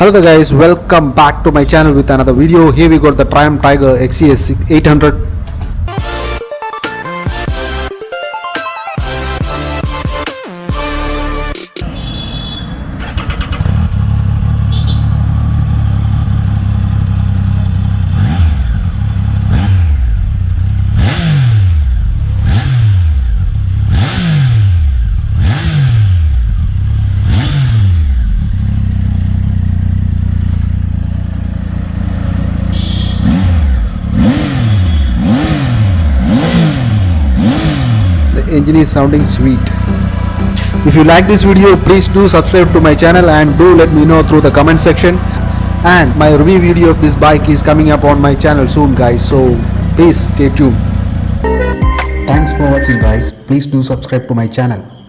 Hello there guys, welcome back to my channel with another video. Here we got the Triumph Tiger XCS 800. The engine is sounding sweet. If you like this video, please do subscribe to my channel and do let me know through the comment section. And my review video of this bike is coming up on my channel soon guys, so please stay tuned. Thanks for watching guys. Please do subscribe to my channel.